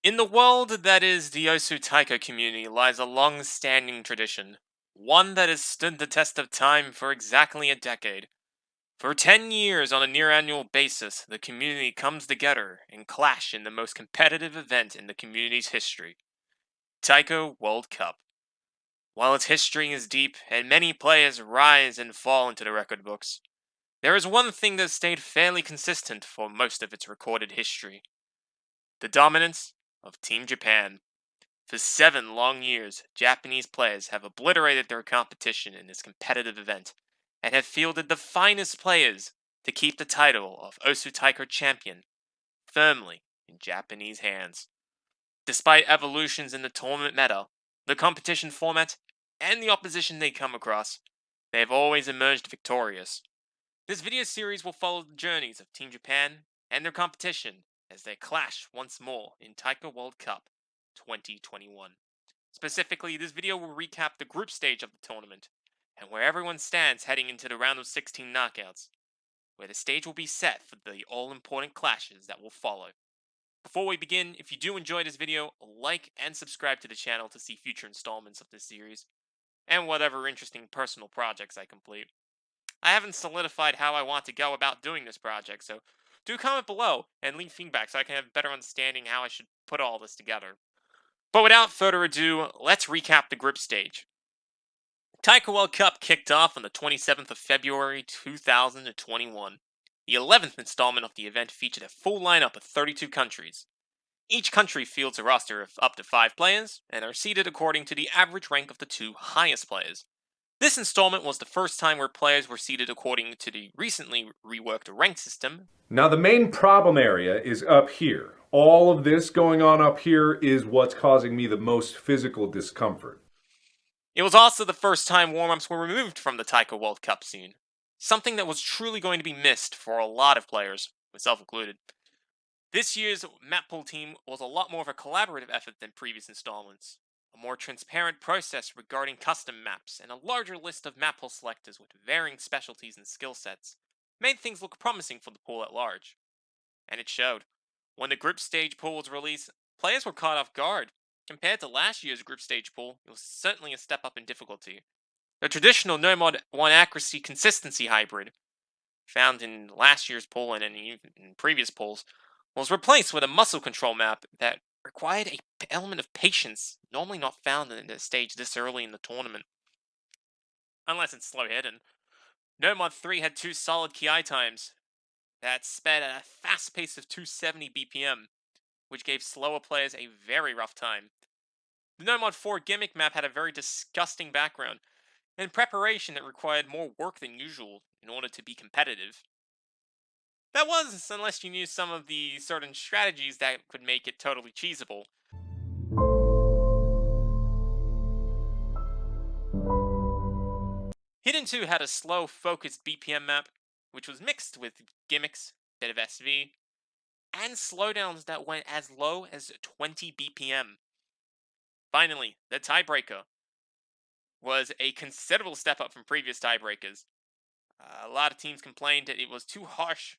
In the world that is the Osu Taiko community lies a long-standing tradition, one that has stood the test of time for exactly a decade. For 10 years on a near-annual basis, the community comes together and clash in the most competitive event in the community's history, Taiko World Cup. While its history is deep and many players rise and fall into the record books, there is one thing that stayed fairly consistent for most of its recorded history: the dominance of Team Japan. For 7 long years, Japanese players have obliterated their competition in this competitive event and have fielded the finest players to keep the title of Osu Taiko champion firmly in Japanese hands. Despite evolutions in the tournament meta, the competition format, and the opposition they come across, they have always emerged victorious. This video series will follow the journeys of Team Japan and their competition as they clash once more in Taiko World Cup 2021. Specifically, this video will recap the group stage of the tournament and where everyone stands heading into the round of 16 knockouts, where the stage will be set for the all-important clashes that will follow. Before we begin, if you do enjoy this video, like and subscribe to the channel to see future installments of this series, and whatever interesting personal projects I complete. I haven't solidified how I want to go about doing this project, so do comment below and leave feedback so I can have a better understanding how I should put all this together. But without further ado, let's recap the group stage. Taiko World Cup kicked off on the 27th of February 2021. The 11th installment of the event featured a full lineup of 32 countries. Each country fields a roster of up to 5 players, and are seeded according to the average rank of the 2 highest players. This installment was the first time where players were seeded according to the recently reworked rank system. Now the main problem area is up here. All of this going on up here is what's causing me the most physical discomfort. It was also the first time warm-ups were removed from the Taiko World Cup scene, something that was truly going to be missed for a lot of players, myself included. This year's map pool team was a lot more of a collaborative effort than previous installments. A more transparent process regarding custom maps, and a larger list of map pool selectors with varying specialties and skill sets made things look promising for the pool at large. And it showed. When the group stage pool was released, players were caught off guard. Compared to last year's group stage pool, it was certainly a step up in difficulty. The traditional no mod 1 accuracy consistency hybrid, found in last year's pool and even in previous pools, was replaced with a muscle control map that required a element of patience, normally not found in a stage this early in the tournament. Unless it's slow hidden. No mod 3 had 2 solid KI times that sped at a fast pace of 270 BPM, which gave slower players a very rough time. The No Mod 4 gimmick map had a very disgusting background, and preparation that required more work than usual in order to be competitive. That was, unless you knew some of the certain strategies that could make it totally cheesable. Hidden 2 had a slow, focused BPM map, which was mixed with gimmicks, bit of SV, and slowdowns that went as low as 20 BPM. Finally, the tiebreaker was a considerable step up from previous tiebreakers. A lot of teams complained that it was too harsh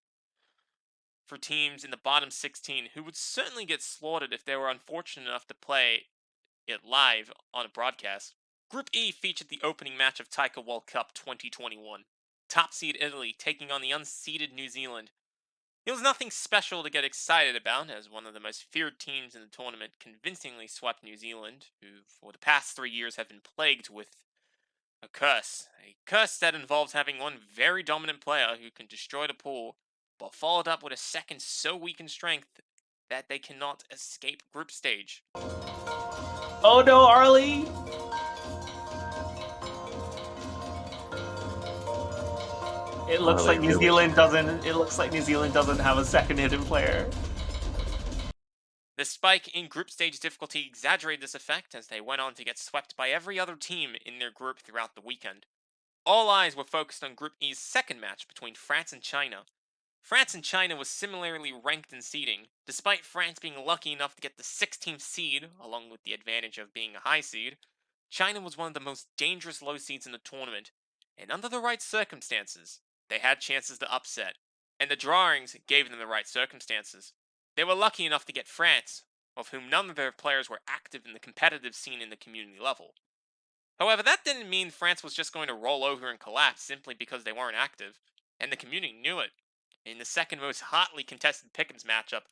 for teams in the bottom 16, who would certainly get slaughtered if they were unfortunate enough to play it live on a broadcast. Group E featured the opening match of Taiko World Cup 2021. Top seed Italy taking on the unseeded New Zealand. It was nothing special to get excited about, as one of the most feared teams in the tournament convincingly swept New Zealand, who for the past 3 years have been plagued with a curse. A curse that involves having one very dominant player who can destroy the pool, but followed up with a second so weak in strength that they cannot escape group stage. Oh no, Arlie! It looks like New Zealand doesn't. It looks like New Zealand doesn't have a second hidden player. The spike in group stage difficulty exaggerated this effect as they went on to get swept by every other team in their group throughout the weekend. All eyes were focused on Group E's second match between France and China. France and China was similarly ranked in seeding, despite France being lucky enough to get the 16th seed, along with the advantage of being a high seed. China was one of the most dangerous low seeds in the tournament, and under the right circumstances, they had chances to upset, and the drawings gave them the right circumstances. They were lucky enough to get France, of whom none of their players were active in the competitive scene in the community level. However, that didn't mean France was just going to roll over and collapse simply because they weren't active, and the community knew it. In the second most hotly contested Pickems matchup,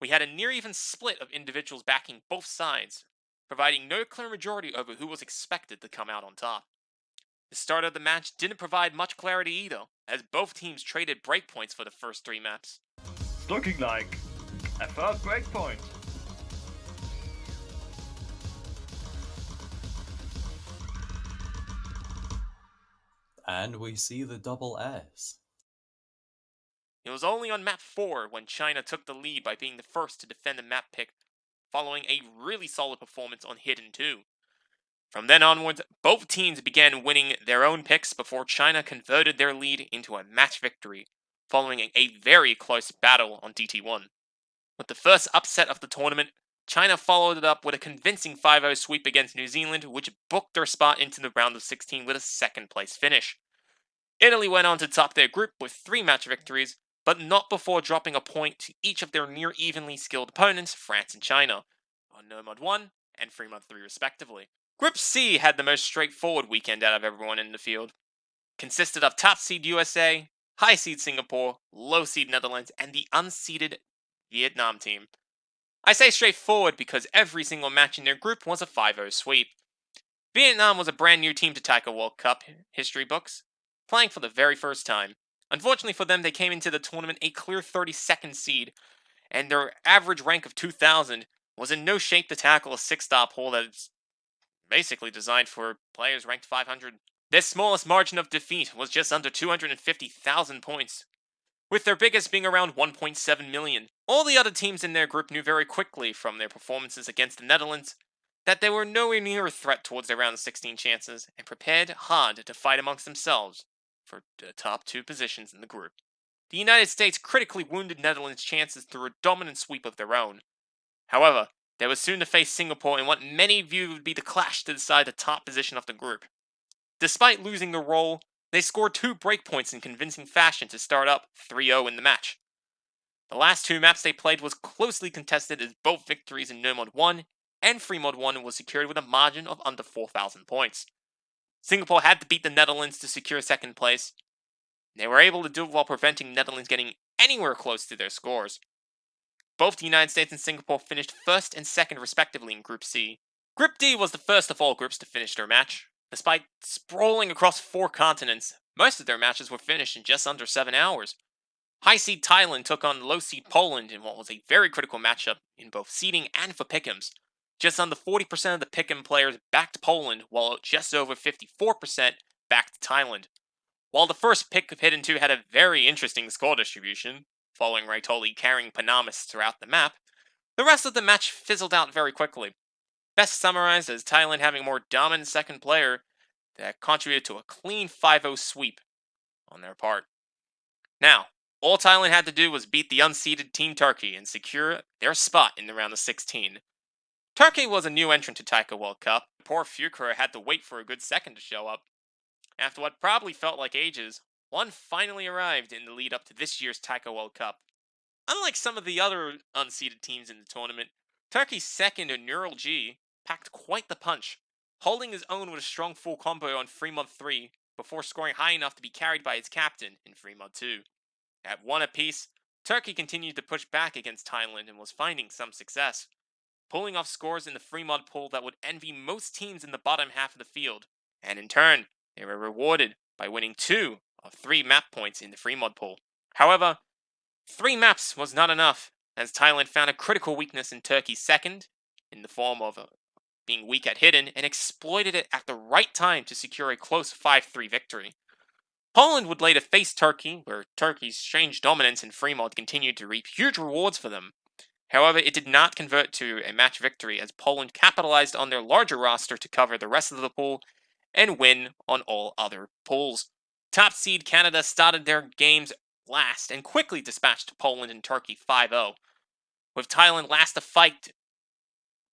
we had a near even split of individuals backing both sides, providing no clear majority over who was expected to come out on top. The start of the match didn't provide much clarity either, as both teams traded breakpoints for the first 3 maps. It's looking like a first breakpoint. And we see the double S. It was only on map 4 when China took the lead by being the first to defend the map pick, following a really solid performance on Hidden 2. From then onwards, both teams began winning their own picks before China converted their lead into a match victory, following a very close battle on DT1. With the first upset of the tournament, China followed it up with a convincing 5-0 sweep against New Zealand, which booked their spot into the round of 16 with a second place finish. Italy went on to top their group with 3 match victories, but not before dropping a point to each of their near evenly skilled opponents, France and China, on No Mod 1 and Free Mod 3 respectively. Group C had the most straightforward weekend out of everyone in the field. Consisted of top seed USA, high seed Singapore, low seed Netherlands, and the unseeded Vietnam team. I say straightforward because every single match in their group was a 5-0 sweep. Vietnam was a brand new team to Taiko World Cup history books, playing for the very first time. Unfortunately for them, they came into the tournament a clear 32nd seed, and their average rank of 2000 was in no shape to tackle a 6-star pool that is basically designed for players ranked 500. Their smallest margin of defeat was just under 250,000 points, with their biggest being around 1.7 million. All the other teams in their group knew very quickly from their performances against the Netherlands that they were nowhere near a threat towards their round of 16 chances, and prepared hard to fight amongst themselves for the top 2 positions in the group. The United States critically wounded Netherlands' chances through a dominant sweep of their own. However, they were soon to face Singapore in what many viewed would be the clash to decide the top position of the group. Despite losing the role, they scored 2 breakpoints in convincing fashion to start up 3-0 in the match. The last 2 maps they played was closely contested as both victories in No Mod 1 and Free Mod 1 was secured with a margin of under 4,000 points. Singapore had to beat the Netherlands to secure second place. They were able to do it while preventing Netherlands getting anywhere close to their scores. Both the United States and Singapore finished first and second respectively in Group C. Group D was the first of all groups to finish their match. Despite sprawling across 4 continents, most of their matches were finished in just under 7 hours. High seed Thailand took on low seed Poland in what was a very critical matchup in both seeding and for Pickems. Just under 40% of the Pick'em players backed Poland, while just over 54% backed Thailand. While the first pick of Hidden 2 had a very interesting score distribution, following Raitoli carrying Panamas throughout the map, the rest of the match fizzled out very quickly. Best summarized as Thailand having a more dominant second player that contributed to a clean 5-0 sweep on their part. Now, all Thailand had to do was beat the unseeded Team Turkey and secure their spot in the round of 16. Turkey was a new entrant to Taiko World Cup. Poor Fukuoka had to wait for a good second to show up. After what probably felt like ages, one finally arrived in the lead up to this year's Taiko World Cup. Unlike some of the other unseeded teams in the tournament, Turkey's second, Neural G, packed quite the punch, holding his own with a strong full combo on Free Mod 3 before scoring high enough to be carried by its captain in Free Mod 2. At 1 apiece, Turkey continued to push back against Thailand and was finding some success, pulling off scores in the Free Mod pool that would envy most teams in the bottom half of the field, and in turn, they were rewarded by winning 2 of 3 map points in the Free Mod pool. However, 3 maps was not enough, as Thailand found a critical weakness in Turkey's second, in the form of being weak at Hidden, and exploited it at the right time to secure a close 5-3 victory. Poland would later face Turkey, where Turkey's strange dominance in Free Mod continued to reap huge rewards for them. However, it did not convert to a match victory as Poland capitalized on their larger roster to cover the rest of the pool and win on all other pools. Top seed Canada started their games last and quickly dispatched Poland and Turkey 5-0. With Thailand last to fight,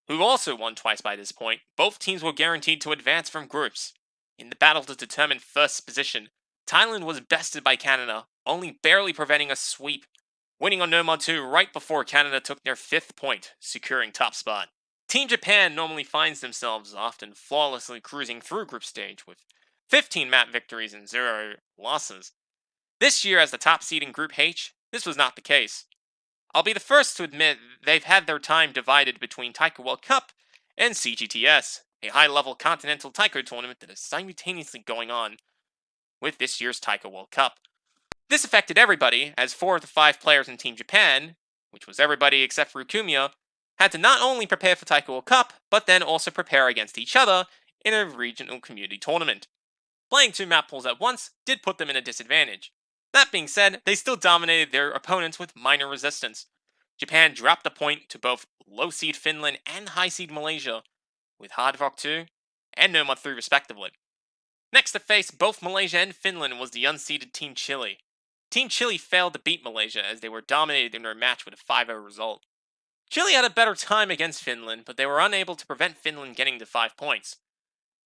who also won twice by this point, both teams were guaranteed to advance from groups. In the battle to determine first position, Thailand was bested by Canada, only barely preventing a sweep, winning on No Mod 2 right before Canada took their 5th point, securing top spot. Team Japan normally finds themselves often flawlessly cruising through group stage with 15 map victories and 0 losses. This year, as the top seed in Group H, this was not the case. I'll be the first to admit they've had their time divided between Taiko World Cup and CGTS, a high-level continental taiko tournament that is simultaneously going on with this year's Taiko World Cup. This affected everybody, as 4 of the 5 players in Team Japan, which was everybody except for Rukumiya, had to not only prepare for Taiko World Cup, but then also prepare against each other in a regional community tournament. Playing 2 map pools at once did put them in a disadvantage. That being said, they still dominated their opponents with minor resistance. Japan dropped a point to both low-seed Finland and high-seed Malaysia, with Hard Rock 2 and No Mod 3 respectively. Next to face both Malaysia and Finland was the unseeded Team Chile. Team Chile failed to beat Malaysia as they were dominated in their match with a 5-0 result. Chile had a better time against Finland, but they were unable to prevent Finland getting to 5 points.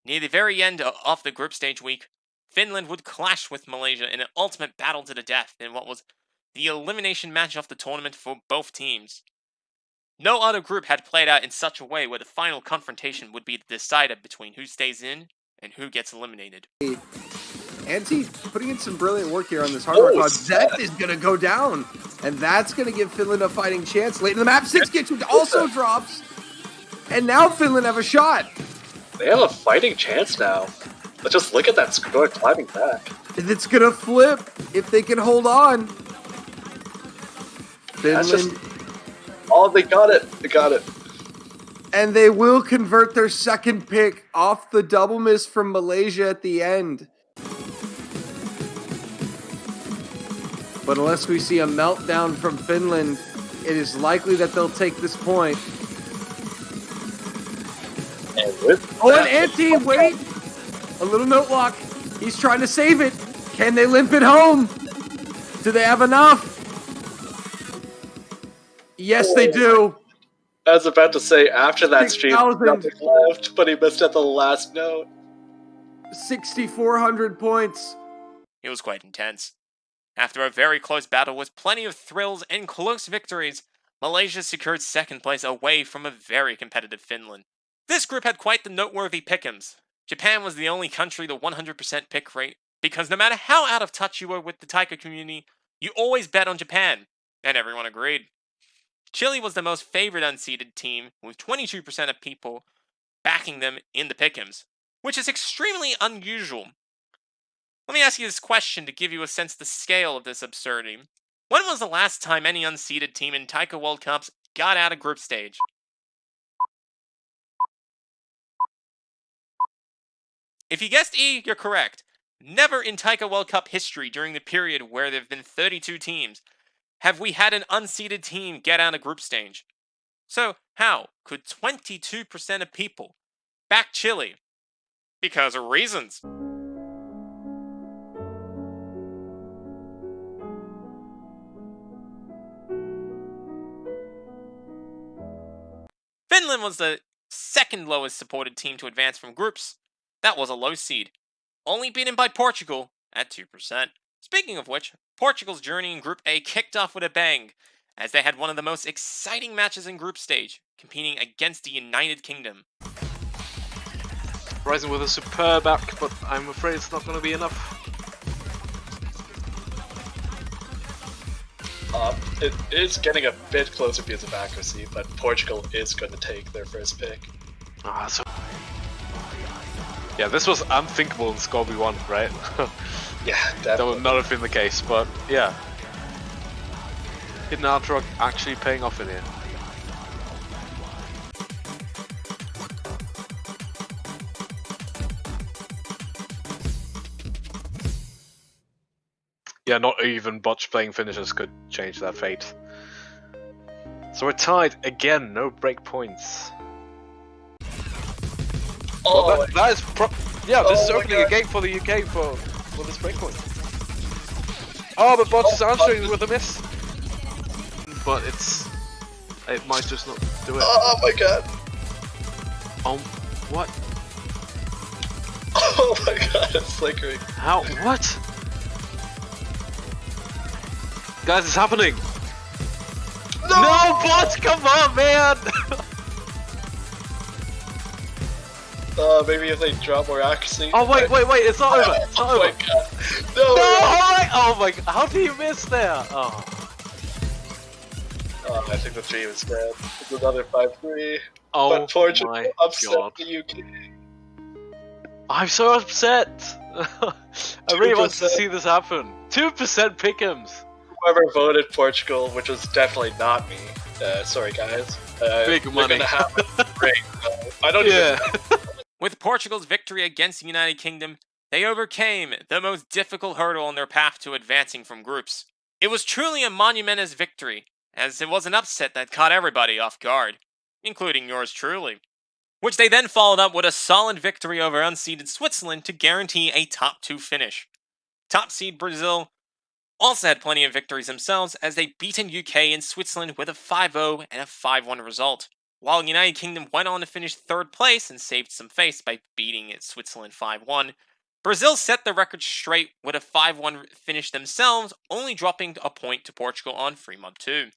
Near the very end of the group stage week, Finland would clash with Malaysia in an ultimate battle to the death in what was the elimination match of the tournament for both teams. No other group had played out in such a way where the final confrontation would be decided between who stays in and who gets eliminated. Anti putting in some brilliant work here on this hard rock. Zeth is going to go down, and that's going to give Finland a fighting chance. Late in the map, 6 gets also drops, and now Finland have a shot. They have a fighting chance now. But just look at that score climbing back. It's going to flip if they can hold on. Finland. Oh, they got it. They got it. And they will convert their second pick off the double miss from Malaysia at the end. But unless we see a meltdown from Finland, it is likely that they'll take this point. And with and Anti, wait! A little note lock. He's trying to save it. Can they limp it home? Do they have enough? Yes, they do. I was about to say, after that stream, 6,000. nothing left, but he missed at the last note. 6,400 points. It was quite intense. After a very close battle with plenty of thrills and close victories, Malaysia secured second place away from a very competitive Finland. This group had quite the noteworthy Pickems. Japan was the only country to 100% pick rate, because no matter how out of touch you were with the taiko community, you always bet on Japan, and everyone agreed. Chile was the most favored unseeded team, with 22% of people backing them in the Pickems, which is extremely unusual. Let me ask you this question to give you a sense of the scale of this absurdity. When was the last time any unseeded team in Taiko World Cups got out of group stage? If you guessed E, you're correct. Never in Taiko World Cup history during the period where there have been 32 teams have we had an unseeded team get out of group stage. So how could 22% of people back Chile? Because of reasons. Finland was the second lowest supported team to advance from groups. That was a low seed, only beaten by Portugal at 2%. Speaking of which, Portugal's journey in Group A kicked off with a bang, as they had one of the most exciting matches in group stage, competing against the United Kingdom. Rising with a superb back, but I'm afraid it's not going to be enough. It is getting a bit closer because of accuracy, but Portugal is going to take their first pick. Yeah, this was unthinkable in Scorby 1, right? Yeah, That definitely. would not have been the case, but yeah. Hidden Art Rock actually paying off in here. Yeah, not even botch playing finishers could change that fate. So we're tied again, no break points. Oh, Well, that is this is Oh my opening a God. game for the UK for this breakpoint. Oh, but Botch is answering with a miss. But it might just not do it. oh my god. What? Oh my god, it's flickering. How? What? Guys, it's happening. No, bots, come on, man! Maybe if they drop more accuracy. Oh, wait, it's not over. It's not Oh my over. god. No, No! oh my god, how do you miss there? Oh. Oh, I think the dream is dead. It's another 5-3. Oh But Portugal my upset god. the UK. I'm so upset! I really want to 2%. see this happen. 2% Pickems! Whoever voted Portugal, which was definitely not me. Sorry guys. Big we're money. gonna have a break. I don't Yeah. even. With Portugal's victory against the United Kingdom, they overcame the most difficult hurdle on their path to advancing from groups. It was truly a monumentous victory, as it was an upset that caught everybody off guard, including yours truly. Which they then followed up with a solid victory over unseeded Switzerland to guarantee a top 2 finish. Top seed Brazil also had plenty of victories themselves as they beaten UK and Switzerland with a 5-0 and a 5-1 result. While the United Kingdom went on to finish 3rd place and saved some face by beating Switzerland 5-1, Brazil set the record straight with a 5-1 finish themselves, only dropping a point to Portugal on Fremont 2.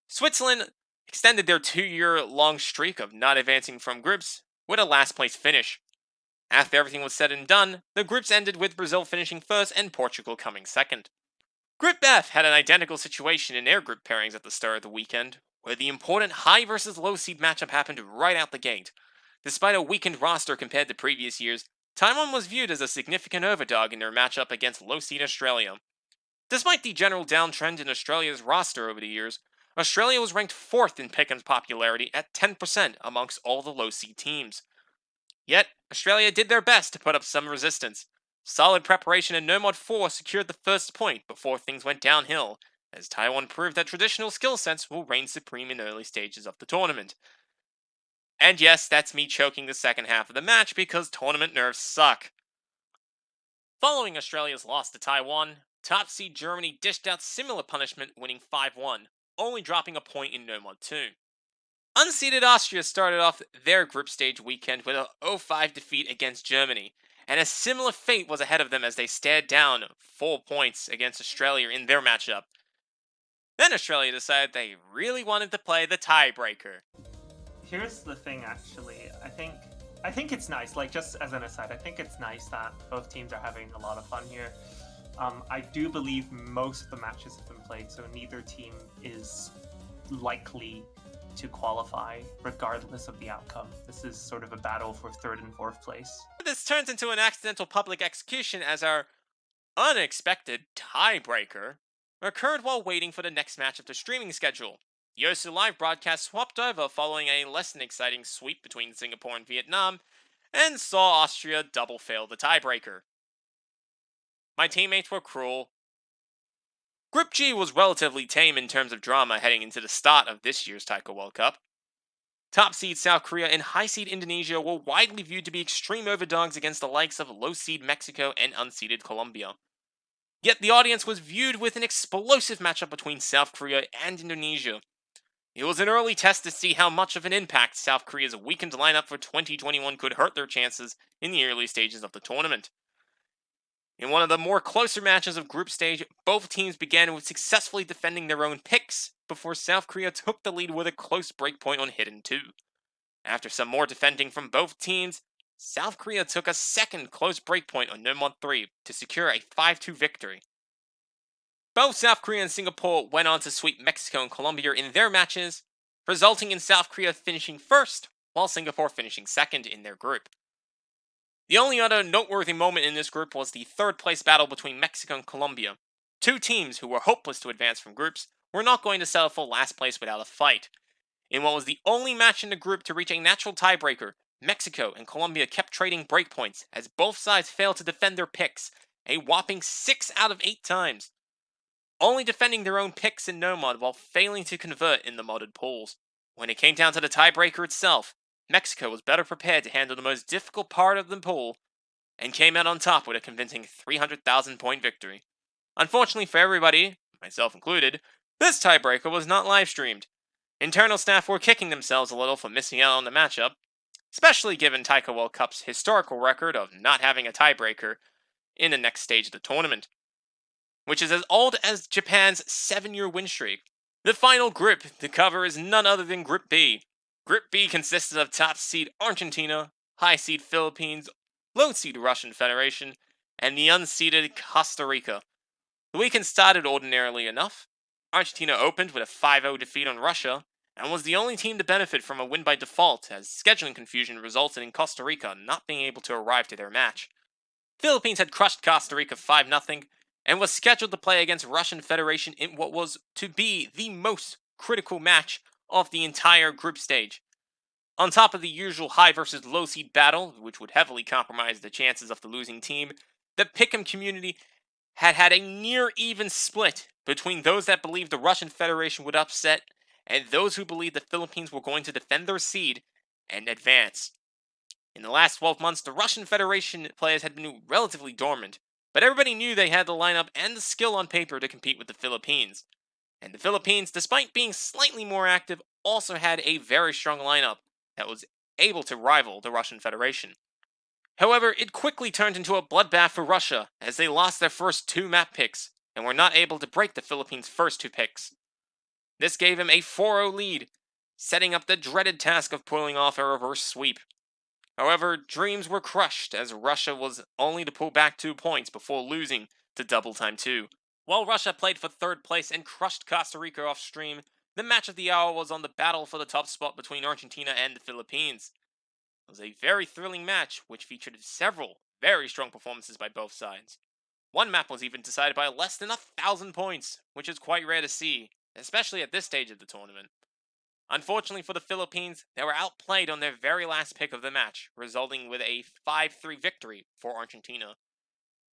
Switzerland extended their 2-year-long streak of not advancing from groups with a last place finish. After everything was said and done, the groups ended with Brazil finishing first and Portugal coming second. Group F had an identical situation in their group pairings at the start of the weekend, where the important high versus low seed matchup happened right out the gate. Despite a weakened roster compared to previous years, Taiwan was viewed as a significant overdog in their matchup against low seed Australia. Despite the general downtrend in Australia's roster over the years, Australia was ranked 4th in Pickems popularity at 10% amongst all the low seed teams. Yet, Australia did their best to put up some resistance. Solid preparation in No Mod 4 secured the first point before things went downhill, as Taiwan proved that traditional skill sets will reign supreme in early stages of the tournament. And yes, that's me choking the second half of the match because tournament nerves suck. Following Australia's loss to Taiwan, top seed Germany dished out similar punishment, winning 5-1, only dropping a point in No Mod 2. Unseeded Austria started off their group stage weekend with a 0-5 defeat against Germany, and a similar fate was ahead of them as they stared down 4 points against Australia in their matchup. Then Australia decided they really wanted to play the tiebreaker. Here's the thing, actually. I think it's nice, like, just as an aside, I think it's nice that both teams are having a lot of fun here. I do believe most of the matches have been played, so neither team is likely to qualify regardless of the outcome. This is sort of a battle for 3rd and 4th place. This turns into an accidental public execution as our unexpected tiebreaker occurred while waiting for the next match of the streaming schedule. The Yosu Live broadcast swapped over following a less than exciting sweep between Singapore and Vietnam, and saw Austria double fail the tiebreaker. My teammates were cruel. Group G was relatively tame in terms of drama heading into the start of this year's Taiko World Cup. Top seed South Korea and high seed Indonesia were widely viewed to be extreme overdogs against the likes of low seed Mexico and unseeded Colombia. Yet the audience was viewed with an explosive matchup between South Korea and Indonesia. It was an early test to see how much of an impact South Korea's weakened lineup for 2021 could hurt their chances in the early stages of the tournament. In one of the more closer matches of group stage, both teams began with successfully defending their own picks before South Korea took the lead with a close breakpoint on Hidden 2. After some more defending from both teams, South Korea took a second close breakpoint on No Mod 3 to secure a 5-2 victory. Both South Korea and Singapore went on to sweep Mexico and Colombia in their matches, resulting in South Korea finishing first, while Singapore finishing second in their group. The only other noteworthy moment in this group was the 3rd place battle between Mexico and Colombia. Two teams who were hopeless to advance from groups were not going to settle for last place without a fight. In what was the only match in the group to reach a natural tiebreaker, Mexico and Colombia kept trading breakpoints as both sides failed to defend their picks, a whopping 6 out of 8 times. Only defending their own picks in No Mod while failing to convert in the modded pools. When it came down to the tiebreaker itself, Mexico was better prepared to handle the most difficult part of the pool, and came out on top with a convincing 300,000 point victory. Unfortunately for everybody, myself included, this tiebreaker was not live streamed. Internal staff were kicking themselves a little for missing out on the matchup, especially given Taiko World Cup's historical record of not having a tiebreaker in the next stage of the tournament, which is as old as Japan's 7-year win streak. The final group to cover is none other than Group B. Group B consisted of top seed Argentina, high seed Philippines, low seed Russian Federation, and the unseeded Costa Rica. The weekend started ordinarily enough. Argentina opened with a 5-0 defeat on Russia, and was the only team to benefit from a win by default, as scheduling confusion resulted in Costa Rica not being able to arrive to their match. Philippines had crushed Costa Rica 5-0, and was scheduled to play against Russian Federation in what was to be the most critical match of the entire group stage. On top of the usual high versus low seed battle, which would heavily compromise the chances of the losing team, the Pick'em community had a near even split between those that believed the Russian Federation would upset and those who believed the Philippines were going to defend their seed and advance. In the last 12 months, the Russian Federation players had been relatively dormant, but everybody knew they had the lineup and the skill on paper to compete with the Philippines. And the Philippines, despite being slightly more active, also had a very strong lineup that was able to rival the Russian Federation. However, it quickly turned into a bloodbath for Russia as they lost their first 2 map picks and were not able to break the Philippines' first 2 picks. This gave him a 4-0 lead, setting up the dreaded task of pulling off a reverse sweep. However, dreams were crushed as Russia was only to pull back 2 points before losing to Double Time 2. While Russia played for 3rd place and crushed Costa Rica off stream, the match of the hour was on the battle for the top spot between Argentina and the Philippines. It was a very thrilling match, which featured several very strong performances by both sides. One map was even decided by less than 1,000 points, which is quite rare to see, especially at this stage of the tournament. Unfortunately for the Philippines, they were outplayed on their very last pick of the match, resulting with a 5-3 victory for Argentina.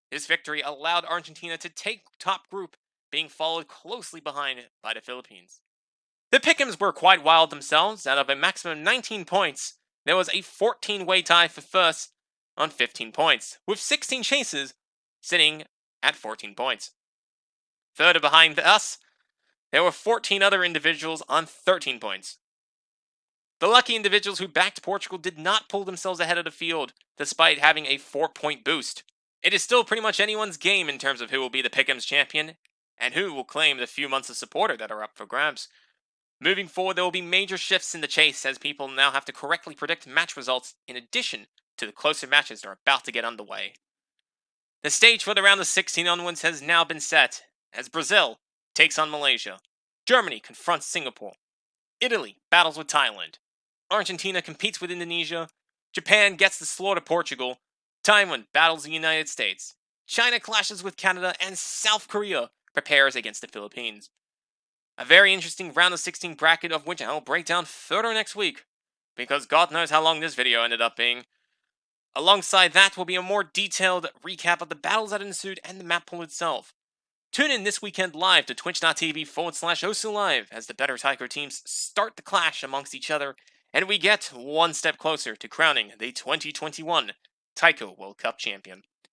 This victory allowed Argentina to take top group, being followed closely behind by the Philippines. The Pickems were quite wild themselves. Out of a maximum of 19 points, there was a 14-way tie for first on 15 points, with 16 chases sitting at 14 points. Further behind us, there were 14 other individuals on 13 points. The lucky individuals who backed Portugal did not pull themselves ahead of the field, despite having a 4-point boost. It is still pretty much anyone's game in terms of who will be the Pickems champion, and who will claim the few months of supporter that are up for grabs. Moving forward, there will be major shifts in the chase as people now have to correctly predict match results in addition to the closer matches that are about to get underway. The stage for the round of 16 onwards has now been set, as Brazil takes on Malaysia, Germany confronts Singapore, Italy battles with Thailand, Argentina competes with Indonesia, Japan gets to slaughter Portugal, Taiwan battles the United States, China clashes with Canada, and South Korea prepares against the Philippines. A very interesting round of 16 bracket of which I will break down further next week, because God knows how long this video ended up being. Alongside that will be a more detailed recap of the battles that ensued and the map pool itself. Tune in this weekend live to twitch.tv/OsuLive as the better Taiko teams start the clash amongst each other, and we get one step closer to crowning the 2021 Taiko World Cup champion.